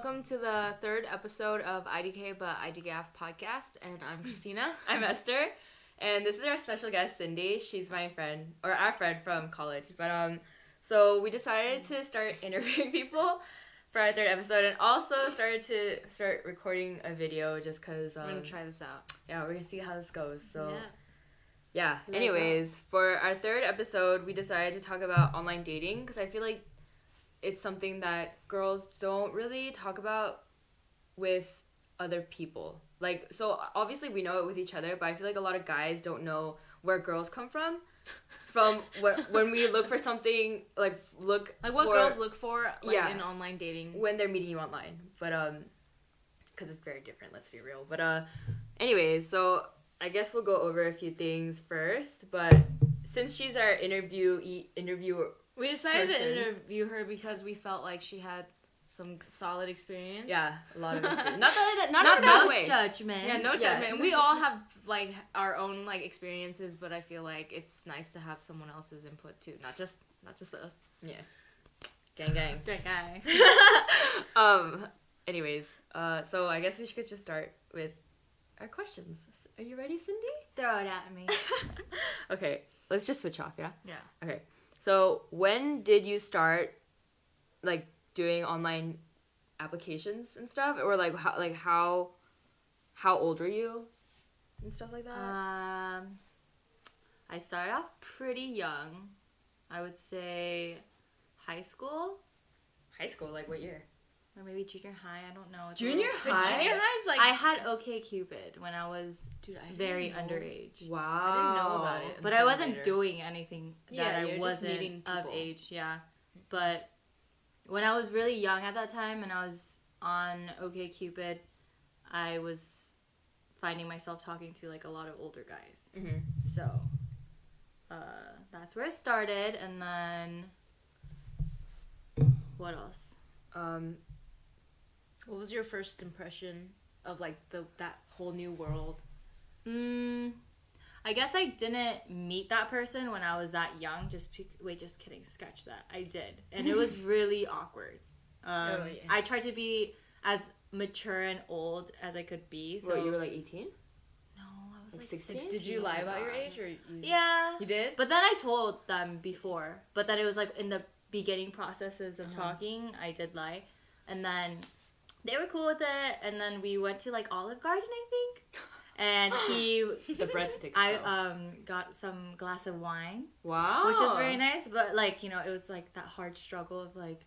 welcome to the third episode of IDK but IDGAF podcast, and I'm Christina. I'm Esther, and this is our special guest, Cindy. She's my friend, or our friend from college, but so we decided to start interviewing people for our third episode, and also start recording a video just because We're gonna try this out. Yeah, we're gonna see how this goes. So yeah. Anyways, for our third episode, we decided to talk about online dating because I feel like it's something that girls don't really talk about with other people. Like, so obviously we know it with each other, but I feel like a lot of guys don't know where girls come from when we look for something, like what girls look for in online dating when they're meeting you online. But because it's very different, let's be real. But anyways, so I guess we'll go over a few things first. But since she's our interviewer, we decided to interview her because we felt like she had some solid experience. Yeah, a lot of experience. Not that way. Judgment. Yeah, no judgment. And we all have like our own like experiences, but I feel like it's nice to have someone else's input too, not just us. Yeah. Gang. That guy. Anyways, so I guess we could just start with our questions. Are you ready, Cindy? Throw it at me. Okay, let's just switch off, yeah? Yeah. Okay. So, when did you start like doing online applications and stuff, or how old were you and stuff like that? I started off pretty young. I would say high school. High school, like what year? Or maybe junior high, I don't know. Junior high? Junior high's like... I had OkCupid when I was very underage. Wow. I didn't know about it. But I wasn't doing anything that I wasn't just of age, yeah. But when I was really young at that time and I was on OkCupid, I was finding myself talking to like a lot of older guys. Mm-hmm. So that's where it started, and then what else? What was your first impression of like that whole new world? I guess I didn't meet that person when I was that young. Just kidding. Scratch that. I did, and it was really awkward. I tried to be as mature and old as I could be. So you were like 18? No, I was like 16. Did you lie about your age, or Yeah, you did? But then I told them before. But then it was like in the beginning processes of talking, I did lie, and then they were cool with it. And then we went to like Olive Garden, I think. And the breadsticks. I got some glass of wine. Wow. Which was very nice, but like, you know, it was like that hard struggle of like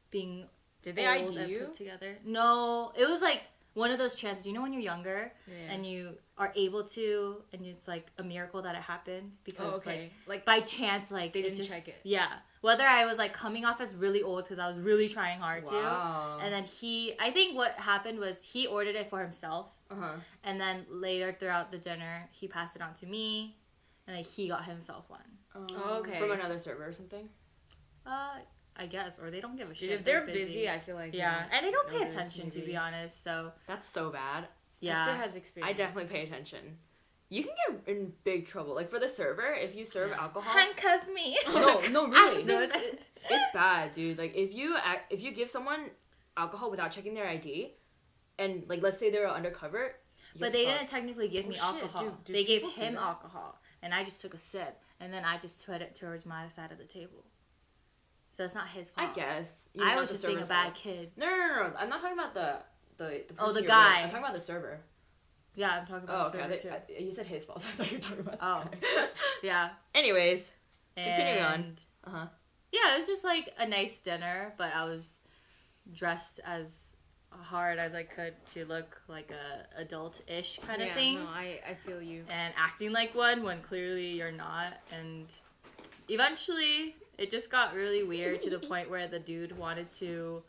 being Did they old ID and you? put together. No, it was like one of those chances, you know, when you're younger and you are able to, and it's like a miracle that it happened because like by chance, like they didn't check it. Yeah. Whether I was like coming off as really old because I was really trying hard Wow. to, and then I think what happened was he ordered it for himself. And then later throughout the dinner, he passed it on to me, and like he got himself one. Okay. From another server or something? I guess, or they don't give a shit. If they're busy, I feel like and they don't pay attention to be honest. So that's so bad. Yeah, Esther has experience. I definitely pay attention. You can get in big trouble. Like for the server, if you serve alcohol, handcuff me. No, really, No, it's bad, dude. Like if you give someone alcohol without checking their ID. And, like, let's say they were undercover. But they didn't technically give me alcohol. Dude, they gave him alcohol. And I just took a sip. And then I just put it towards my side of the table. So it's not his fault. I guess. I was just being a bad kid. No. I'm not talking about the person the guy. With. I'm talking about the server. Yeah, I'm talking about the server, too. You said his fault. I thought you were talking about Yeah. Anyways, continuing on. Yeah, it was just, like, a nice dinner. But I was dressed as hard as I could to look like a adult-ish kind of thing. No, I feel you. And acting like one when clearly you're not. And eventually it just got really weird to the point where the dude wanted to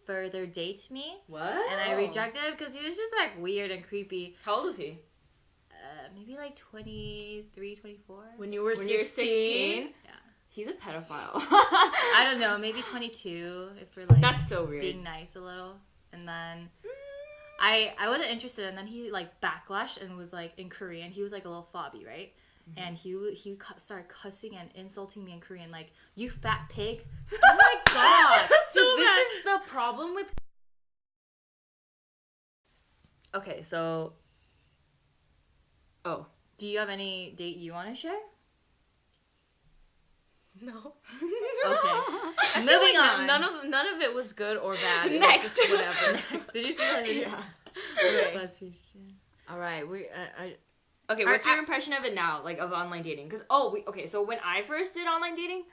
further date me. What? And I rejected because he was just like weird and creepy. How old was he? Maybe like 23, 24. When you were 16? You're 16? Yeah. He's a pedophile. I don't know, maybe 22 if we're like that's so weird. Being nice a little. And then I wasn't interested, and then he like backlashed and was like in Korean. He was like a little fobby, right? Mm-hmm. And he started cussing and insulting me in Korean, like, you fat pig. Oh my god. So the problem with... Okay, so... Oh. Do you have any date you want to share? No. Okay. Moving on. None of it was good or bad. It Next. was just whatever. Did you see that video? Okay. BuzzFeed. All right. Okay, what's your impression of it now, like, of online dating? Because, okay, so when I first did online dating,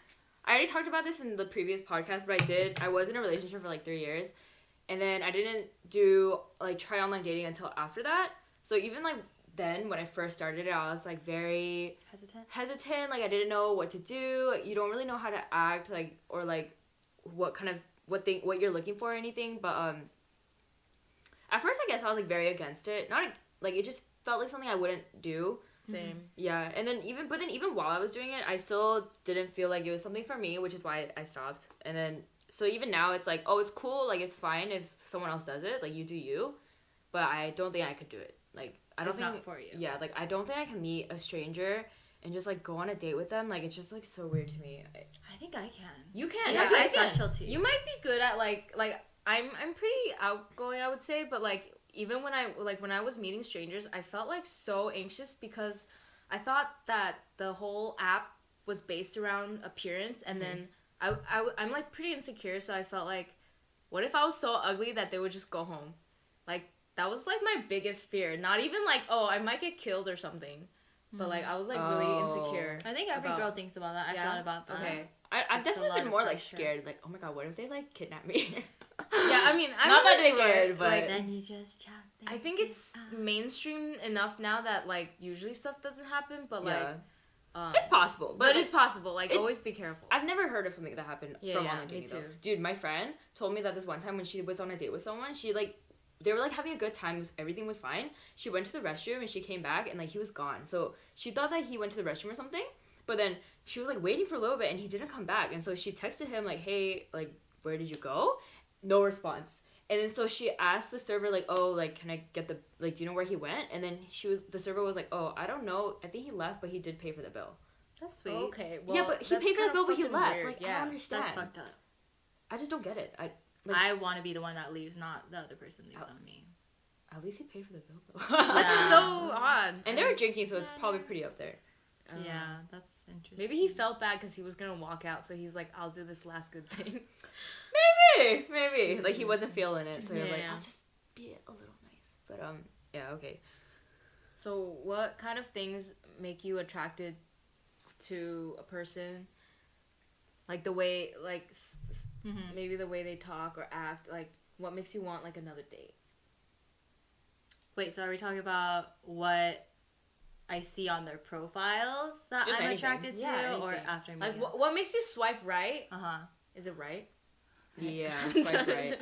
I already talked about this in the previous podcast, but I was in a relationship for, like, 3 years, and then I didn't try online dating until after that. So even, like, then, when I first started it, I was, like, very... Hesitant, like, I didn't know what to do. You don't really know how to act, like, or, like, what you're looking for or anything, but, at first, I guess I was, like, very against it. Not, like, it just felt like something I wouldn't do. Same. Yeah, and then even while I was doing it, I still didn't feel like it was something for me, which is why I stopped. And then, so even now, it's like, oh, it's cool, like, it's fine if someone else does it, like, you do you, but I don't think I could do it. Like, I don't think... It's not for you. Yeah, like, I don't think I can meet a stranger and just, like, go on a date with them. Like, it's just, like, so weird to me. I think I can. You can. Yeah, That's my I can. specialty. You might be good at, like I'm pretty outgoing, I would say, but, like, even when I was meeting strangers, I felt, like, so anxious because I thought that the whole app was based around appearance, and then I'm, like, pretty insecure, so I felt like, what if I was so ugly that they would just go home? Like, that was, like, my biggest fear. Not even, like, oh, I might get killed or something. But, like, I was, like, really insecure. I think every girl thinks about that. I thought about that. Okay. I've definitely been more, like, scared. Like, oh, my God, what if they, like, kidnap me? Yeah, I mean, I'm not that scared, scared, but... Like, then you just chop I think it's mainstream enough now that, like, usually stuff doesn't happen, but, like... it's possible. But it's possible. Like, always be careful. I've never heard of something that happened from online dating, me too. though. Dude, my friend told me that this one time when she was on a date with someone, she, like... They were, like, having a good time. Everything was fine. She went to the restroom, and she came back, and, like, he was gone. So she thought that he went to the restroom or something. But then she was, like, waiting for a little bit, and he didn't come back. And so she texted him, like, hey, like, where did you go? No response. And then so she asked the server, like, oh, like, can I get the... Like, do you know where he went? And then the server was like, oh, I don't know. I think he left, but he did pay for the bill. That's sweet. Okay, well, yeah, but he paid for the bill, but he left. Weird. Like, I don't understand. That's fucked up. I just don't get it. I want to be the one that leaves, not the other person leaves on me. At least he paid for the bill, though. That's so odd. And they were drinking, so it's probably pretty up there. Yeah, that's interesting. Maybe he felt bad because he was going to walk out, so he's like, I'll do this last good thing. Maybe. Like, he wasn't feeling it, so he was like, I'll just be a little nice. But, yeah, okay. So, what kind of things make you attracted to a person? Like, the way, like, maybe the way they talk or act. Like, what makes you want, like, another date? Wait, so are we talking about what I see on their profiles that Just I'm anything. attracted to, Yeah, or anything. after me? Like, what makes you swipe right? Is it right? Yeah, swipe right.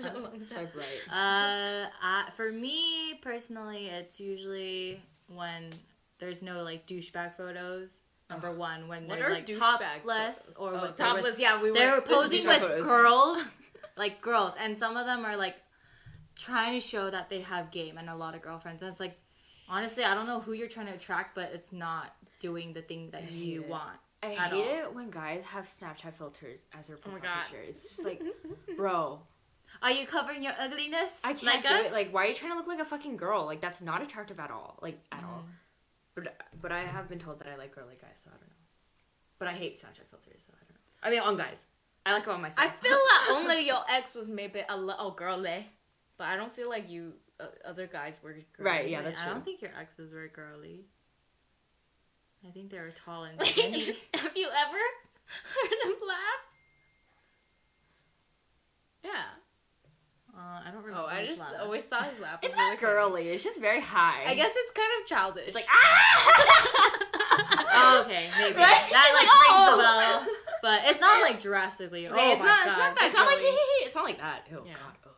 Swipe right. For me personally, it's usually when there's no like douchebag photos. Number one, when they're like topless or with topless. They're posing with photos. girls, like girls, and some of them are like trying to show that they have game and a lot of girlfriends. And it's like, honestly, I don't know who you're trying to attract, but it's not doing the thing that you want. I hate it when guys have Snapchat filters as their profile picture. It's just like, bro. Are you covering your ugliness? I can't like do us? it. Like, why are you trying to look like a fucking girl? Like, that's not attractive at all. Like, at all. But I have been told that I like girly guys, so I don't know. But I hate Snapchat filters, so I don't know. I mean, on guys. I like them on myself. I feel like only your ex was maybe a little girly. But I don't feel like you, other guys were girly. Right, yeah, that's true. I don't think your exes were girly. I think they were tall and skinny. Have you ever heard them laugh? Yeah. I don't remember. I just always thought his laugh was It's really not girly. It's just very high. I guess it's kind of childish. It's like, ah! Oh, okay, maybe. Right? That like rings a bell. But it's not like drastically. Okay, oh it's my not, god. It's not that It's not like, girly. it's not like that. Oh, Yeah. God. Oh.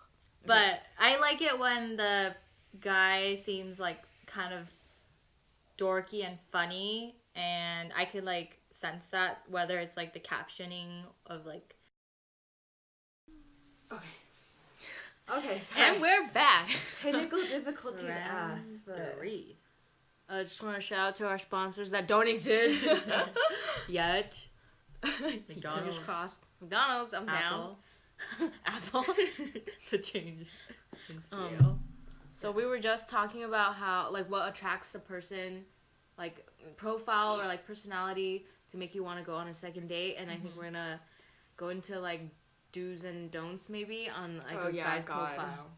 But I like it when the guy seems like kind of dorky and funny, and I could like sense that, whether it's like the captioning of like. Okay, sorry. And we're back. Technical difficulties. Round 3. I just want to shout out to our sponsors that don't exist. Yet. Fingers crossed. McDonald's, I'm Apple. Apple. The change in cereal. So we were just talking about how, like, what attracts a person, like, profile or, like, personality to make you want to go on a second date. And I think we're going to go into, like, do's and don'ts maybe on, like, a guy's profile.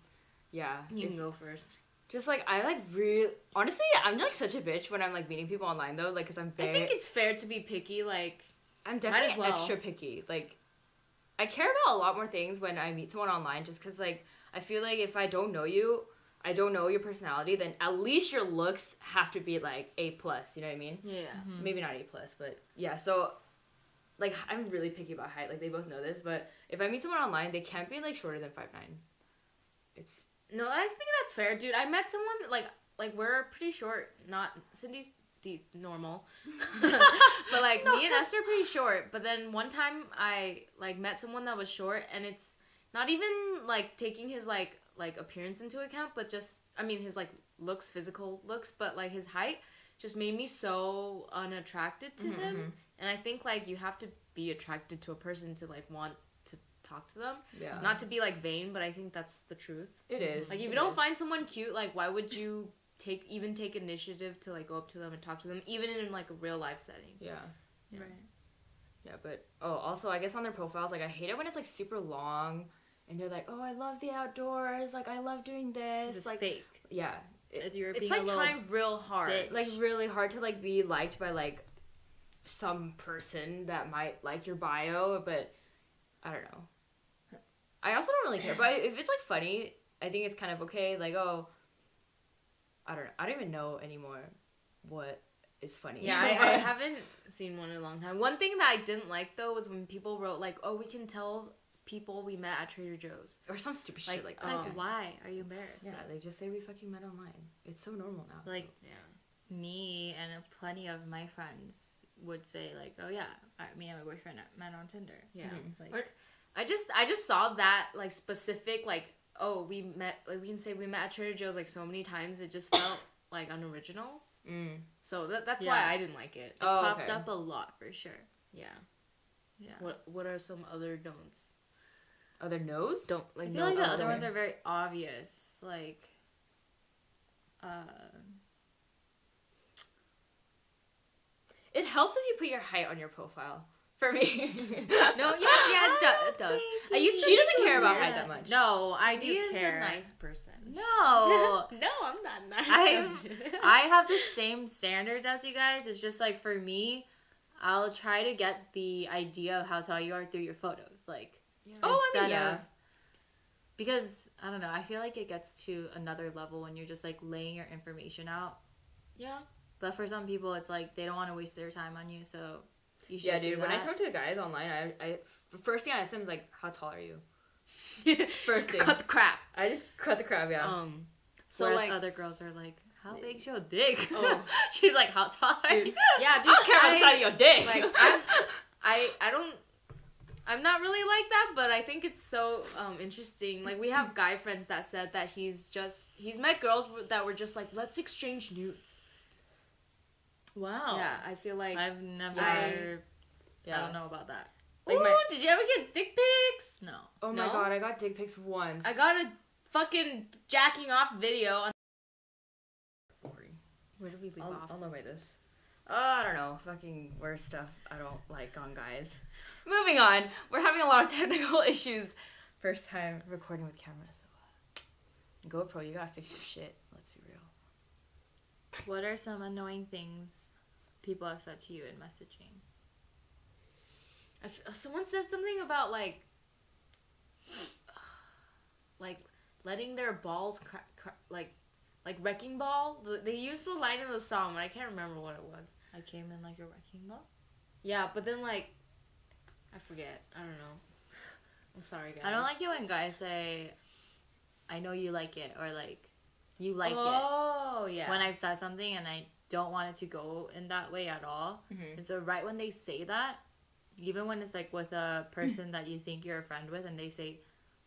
Yeah. You can go first. Just, like, I, like, honestly, I'm, like, such a bitch when I'm, like, meeting people online, though. Like, because I'm very... I think it's fair to be picky, like... I'm definitely extra picky. Like, I care about a lot more things when I meet someone online just because, like, I feel like if I don't know you, I don't know your personality, then at least your looks have to be, like, A+, you know what I mean? Yeah. Mm-hmm. Maybe not A+, but, yeah, so, like, I'm really picky about height. Like, they both know this, but if I meet someone online, they can't be, like, shorter than 5'9". It's... No, I think that's fair, dude. I met someone, like, we're pretty short. Not... Cindy's normal. But, like, me and Esther are pretty short. But then one time I, like, met someone that was short, and it's not even, like, taking his, like appearance into account, but just, I mean, his, like, looks, physical looks, but, like, his height just made me so unattracted to him. And I think, like, you have to be attracted to a person to, like, want to talk to them. Yeah. Not to be, like, vain, but I think that's the truth. It is. Like, if you don't find someone cute, like, why would you take initiative to, like, go up to them and talk to them, even in, like, a real life setting? Yeah. Right. Yeah, but, also, I guess on their profiles, like, I hate it when it's, like, super long, and they're like, oh, I love the outdoors, like, I love doing this. It's like, fake. Yeah. It's like trying real hard. Bitch. Like, really hard to, like, be liked by, like, some person that might like your bio, but I don't know. I also don't really care, but if it's, like, funny, I think it's kind of okay. Like, oh, I don't know. I don't even know anymore what is funny. Yeah, I haven't seen one in a long time. One thing that I didn't like, though, was when people wrote, like, oh, we can tell people we met at Trader Joe's. Or some stupid shit like It's that. like, why are you embarrassed? Yeah, they just say we fucking met online. It's so normal now. Like, yeah. Me and plenty of my friends would say, like, oh, yeah, me and my boyfriend met on Tinder. Yeah. Like, or, I just saw that, like, specific, like, oh, we met, like, we can say we met at Trader Joe's, like, so many times, it just felt, like, unoriginal. So that's why I didn't like it. It popped up a lot, for sure. Yeah. Yeah. What are some other don'ts? Other no's? Don't, like, I feel like the other ones are very obvious. Like, it helps if you put your height on your profile. For me. No, it does. She doesn't care about height that much. No, I Cindy do care. is a nice person. No. No, I'm not nice. I have the same standards as you guys. It's just like, for me, I'll try to get the idea of how tall you are through your photos. Like, because, I don't know, I feel like it gets to another level when you're just, like, laying your information out. Yeah. But for some people, it's like, they don't want to waste their time on you, so you should do that. When I talk to guys online, I first thing I ask them is, like, how tall are you? First thing. Cut the crap. I just cut the crap, yeah. So, whereas, like, other girls are like, how big's your dick? Oh. She's like, how tall are you? Yeah, dude. I don't care about the size of your dick. Like, I'm not really like that, but I think it's so interesting. Like, we have guy friends that said that he's met girls that were just like, let's exchange nudes. Wow. Yeah, I feel like I've never. I don't know about that. Like, did you ever get dick pics? No. Oh my god, I got dick pics once. I got a fucking jacking off video on. Where did we leave off? I'll know by this. I don't know. Fucking worst stuff I don't like on guys. Moving on. We're having a lot of technical issues. First time recording with camera, so GoPro, you gotta fix your shit. Let's be real. What are some annoying things people have said to you in messaging? Someone said something about, like letting their balls like wrecking ball. They used the line in the song, but I can't remember what it was. I came in like a wrecking ball? Yeah, but then, like, I forget. I don't know. I'm sorry, guys. I don't like it when guys say, I know you like it, or, like, you like it. Oh, yeah. When I've said something and I don't want it to go in that way at all. Mm-hmm. And so right when they say that, even when it's, like, with a person that you think you're a friend with, and they say,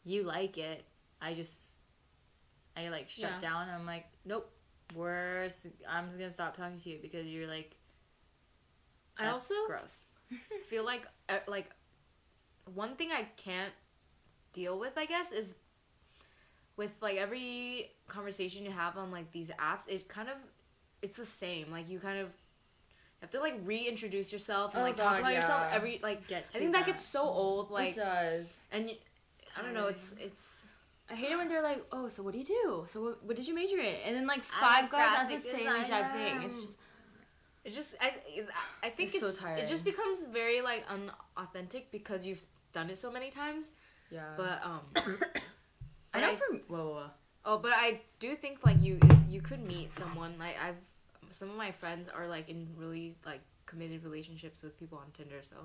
you like it, I like, shut down. I'm like, nope. I'm just gonna stop talking to you because you're, like, I also gross. feel like one thing I can't deal with, I guess, is with like every conversation you have on like these apps, it's the same. Like you kind of have to like reintroduce yourself and like talk about yourself every like. I think that gets so old. Like it does, and I don't know. It's. I hate it when they're like, oh, so what do you do? So what did you major in? And then like 5 guys ask the same exact thing. It's just. I think it's so tiring. It just becomes very like unauthentic because you've done it so many times. Yeah. But I know whoa. Oh, but I do think like you could meet someone. Like some of my friends are like in really like committed relationships with people on Tinder, so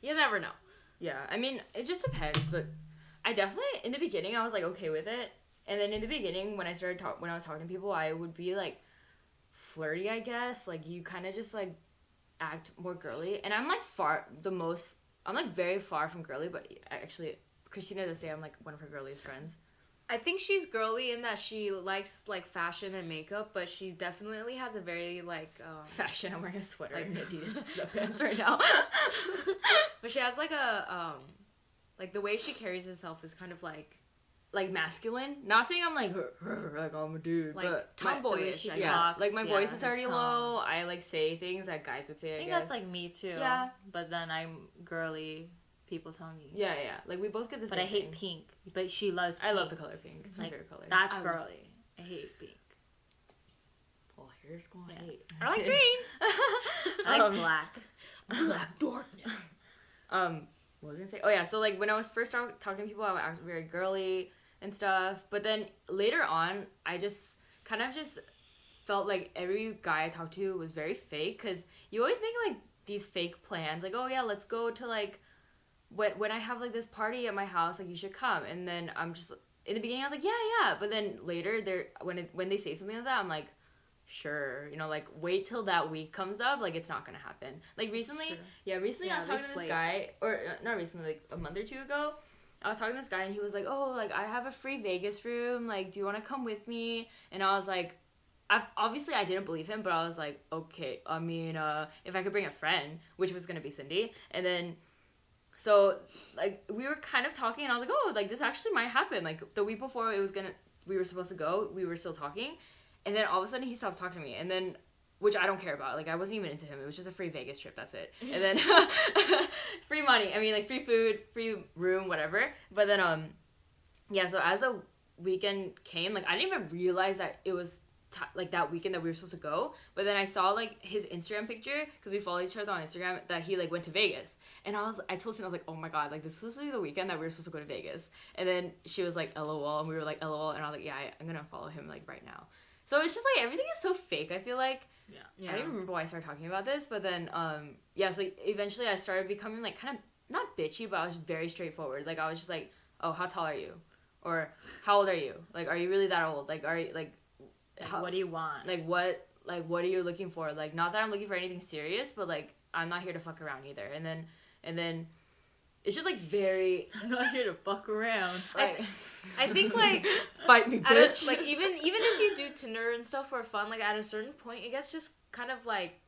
you never know. Yeah, I mean it just depends, but I definitely in the beginning I was like okay with it, and then in the beginning when I was talking to people, I would be like flirty, I guess. Like you kind of just like act more girly, and I'm like very far from girly, but actually Christina does say I'm like one of her girliest friends. I think she's girly in that she likes like fashion and makeup, but she definitely has a very like fashion. I'm wearing a sweater like, and Adidas pants right now. But she has like a like the way she carries herself is kind of like masculine. Not saying I'm like I'm a dude, like but tomboyish. Like my voice is already low. I like say things that guys would say. I think that's like me too. Yeah, but then I'm girly. People tell me. Yeah. Like we both get this. But I hate pink. But she loves pink. I love the color pink. It's my favorite color. That's girly. I hate pink. Well, here's going to hate. I like green. I like black. Black darkness. What was I gonna say? Oh yeah. So like when I was first talking to people, I would act very girly and stuff. But then later on, I just kind of just felt like every guy I talked to was very fake, because you always make like these fake plans. Like, oh yeah, let's go to like. When I have like this party at my house, like you should come, and then I'm just in the beginning I was like yeah, but then later when they say something like that, I'm like sure, like wait till that week comes up, like it's not gonna happen. Like recently, I was talking to this guy, or not recently, like a month or two ago, I was talking to this guy and he was like, oh, like I have a free Vegas room, like do you want to come with me? And I was like, obviously I didn't believe him, but I was like okay, I mean if I could bring a friend, which was gonna be Cindy, and then. So, like, we were kind of talking, and I was like, oh, like, this actually might happen. Like, the week before we were supposed to go, we were still talking, and then all of a sudden he stopped talking to me, and then, which I don't care about. Like, I wasn't even into him. It was just a free Vegas trip, that's it. And then, free money. I mean, like, free food, free room, whatever. But then, so as the weekend came, like, I didn't even realize that it was like that weekend that we were supposed to go, but then I saw like his Instagram picture, because we follow each other on Instagram, that he like went to Vegas, and I told him, I was like, oh my god, like this was supposed to be the weekend that we were supposed to go to Vegas. And then she was like LOL, and we were like LOL, and I was like, yeah, I'm gonna follow him like right now. So it's just like everything is so fake, I feel like. I don't even remember why I started talking about this, but then so eventually I started becoming like kind of not bitchy, but I was very straightforward. Like I was just like, oh, how tall are you, or how old are you, like are you really that old, like are you like what do you want? What are you looking for? Like, not that I'm looking for anything serious, but like I'm not here to fuck around either. And then it's just like very I'm not here to fuck around. Like, I think like bite me, bitch. Like even if you do Tinder and stuff for fun, like at a certain point it gets just kind of like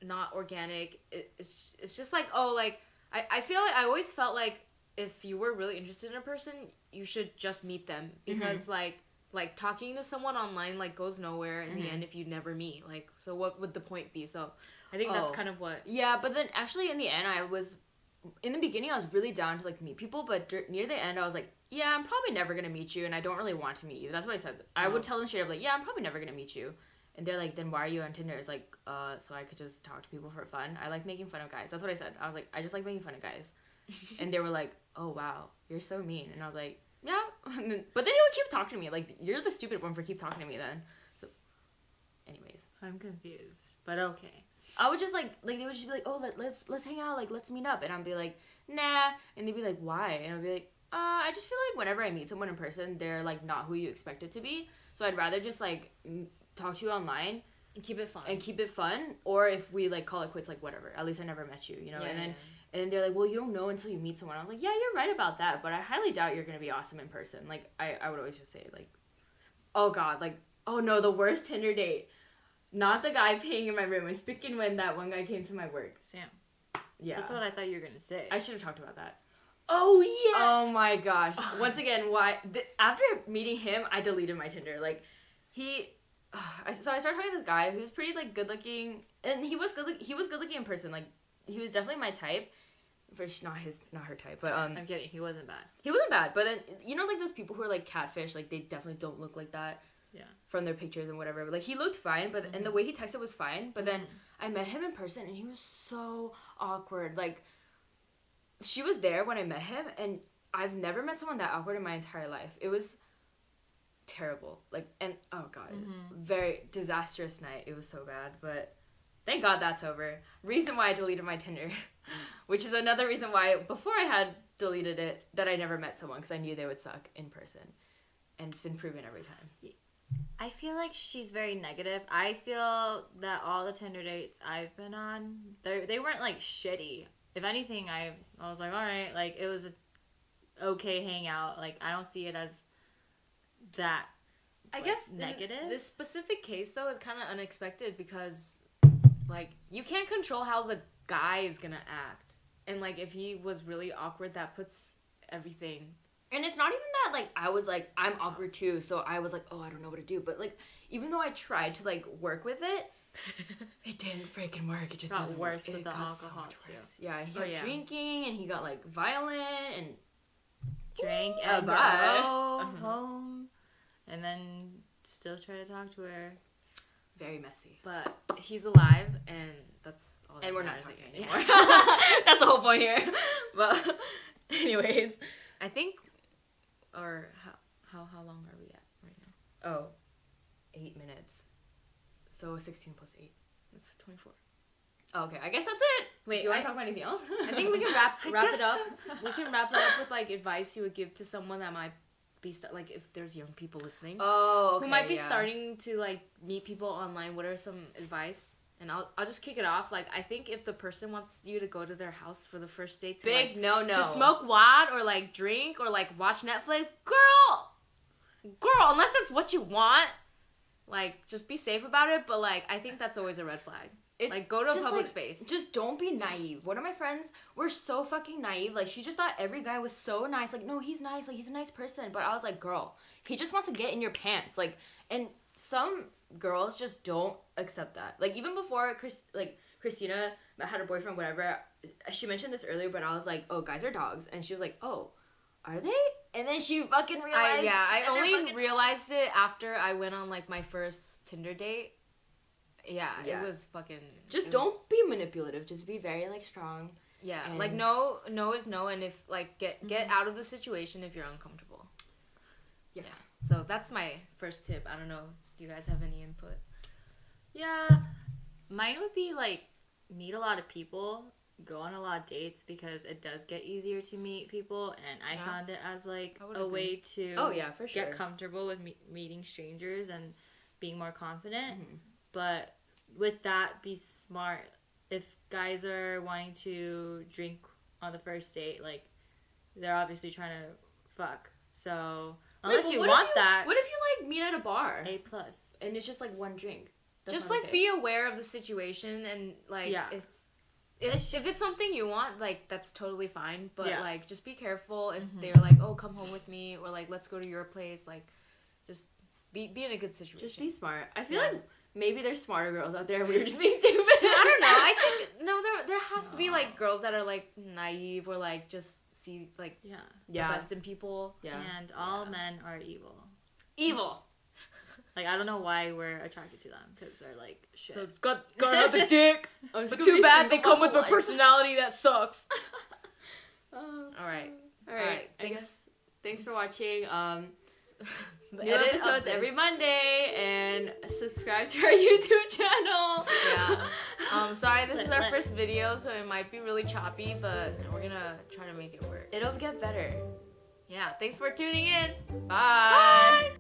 not organic. It's just like, oh, like I feel like I always felt like if you were really interested in a person, you should just meet them, because like talking to someone online like goes nowhere in the end if you never meet. Like, so what would the point be? So I think that's kind of what. Yeah, but then actually in the end in the beginning I was really down to like meet people, but near the end I was like, yeah, I'm probably never gonna meet you, and I don't really want to meet you. That's what I said. I would tell them straight up like, yeah, I'm probably never gonna meet you. And they're like, then why are you on Tinder? It's like, so I could just talk to people for fun. I like making fun of guys. That's what I said. I was like, I just like making fun of guys. And they were like, oh wow, you're so mean. And I was like, yeah. But then they would keep talking to me. Like, you're the stupid one for keep talking to me then. So, anyways. I'm confused, but okay. I would just like they would just be like, oh, let's hang out, like let's meet up, and I'd be like, nah, and they'd be like, why? And I'd be like, I just feel like whenever I meet someone in person, they're like not who you expect it to be, so I'd rather just like talk to you online and keep it fun, or if we like call it quits, like whatever, at least I never met you, and then and then they're like, well, you don't know until you meet someone. I was like, yeah, you're right about that, but I highly doubt you're gonna be awesome in person. Like I would always just say like, oh god, like, oh no, the worst Tinder date. Not the guy paying in my room. It's speaking when that one guy came to my work. Sam. Yeah. That's what I thought you were going to say. I should have talked about that. Oh yeah. Oh my gosh. Once again, after meeting him, I deleted my Tinder. Like, so I started talking to this guy who's pretty, like, good looking, and he was good looking in person. Like, he was definitely my type. Not her type, but I'm kidding. He wasn't bad. He wasn't bad, but then, you know, like, those people who are, like, catfish, like, they definitely don't look like that. Yeah. From their pictures and whatever. But, like, he looked fine, but and the way he texted was fine. But then I met him in person, and he was so awkward. Like, she was there when I met him, and I've never met someone that awkward in my entire life. It was terrible. Like, and oh god, very disastrous night. It was so bad, but thank God that's over. Reason why I deleted my Tinder, which is another reason why before I had deleted it that I never met someone, because I knew they would suck in person, and it's been proven every time. I feel like she's very negative. I feel that all the Tinder dates I've been on, they weren't like shitty. If anything, I was like, all right, like it was a okay hangout. Like I don't see it as that. I guess negative. This specific case though is kind of unexpected because, like, you can't control how the guy is gonna act, and like if he was really awkward, that puts everything. And it's not even that, like, I was like, I'm awkward too, so I was like, oh, I don't know what to do. But like, even though I tried to like work with it, it didn't freaking work. It just got doesn't worse work. with the alcohol so too. Yeah, and he got drinking, and he got like violent, and drank and go home, and then still try to talk to her. Very messy. But he's alive, and that's all. And we're not matters talking again. anymore. That's the whole point here. But anyways, I think, or how long are we at right now? Oh, 8 minutes. So 16 plus 8. That's 24. Oh, okay, I guess that's it. Wait, do you want to talk about anything else? I think we can wrap it up. We can wrap it up with like advice you would give to someone that might be like if there's young people listening. Oh, okay, who might be starting to like meet people online. What are some advice? And I'll just kick it off. Like I think if the person wants you to go to their house for the first date to big like, no to smoke wad or like drink or like watch Netflix, girl, unless that's what you want, like just be safe about it. But like I think that's always a red flag. Like go to a public space. Just don't be naive. One of my friends were so fucking naive. Like she just thought every guy was so nice. Like no, he's nice. Like he's a nice person. But I was like, girl, he just wants to get in your pants. Like, and some girls just don't accept that. Like even before Christina had her boyfriend, whatever. She mentioned this earlier, but I was like, oh, guys are dogs, and she was like, oh, are they? And then she fucking realized. I only realized it after I went on like my first Tinder date. Yeah, it was fucking... Just don't be manipulative. Just be very, like, strong. Yeah, like, no is no, and if, like, get out of the situation if you're uncomfortable. Yeah. So that's my first tip. I don't know. Do you guys have any input? Yeah. Mine would be, like, meet a lot of people, go on a lot of dates, because it does get easier to meet people, and I found it as, like, a way to for sure. get comfortable with meeting strangers and being more confident. Mm-hmm. But with that, be smart. If guys are wanting to drink on the first date, like, they're obviously trying to fuck. So, unless you want that... What if you, like, meet at a bar? A+. And it's just, like, one drink. That's just, like, be aware of the situation and, like, if it's something you want, like, that's totally fine. But, like, just be careful if they're like, oh, come home with me, or, like, let's go to your place. Like, just be in a good situation. Just be smart. I feel like... Maybe there's smarter girls out there. We're just being stupid. I don't know. I think there has to be like girls that are like naive or like just see like the best in people. Yeah. And all men are evil. Evil. Like I don't know why we're attracted to them because they're like shit. So it's gotta have the dick. But too bad they come with a personality that sucks. All right. Thanks for watching. New episodes every Monday, and subscribe to our YouTube channel. Yeah. Sorry, this is our first video, so it might be really choppy, but we're gonna try to make it work. It'll get better. Yeah. Thanks for tuning in. Bye.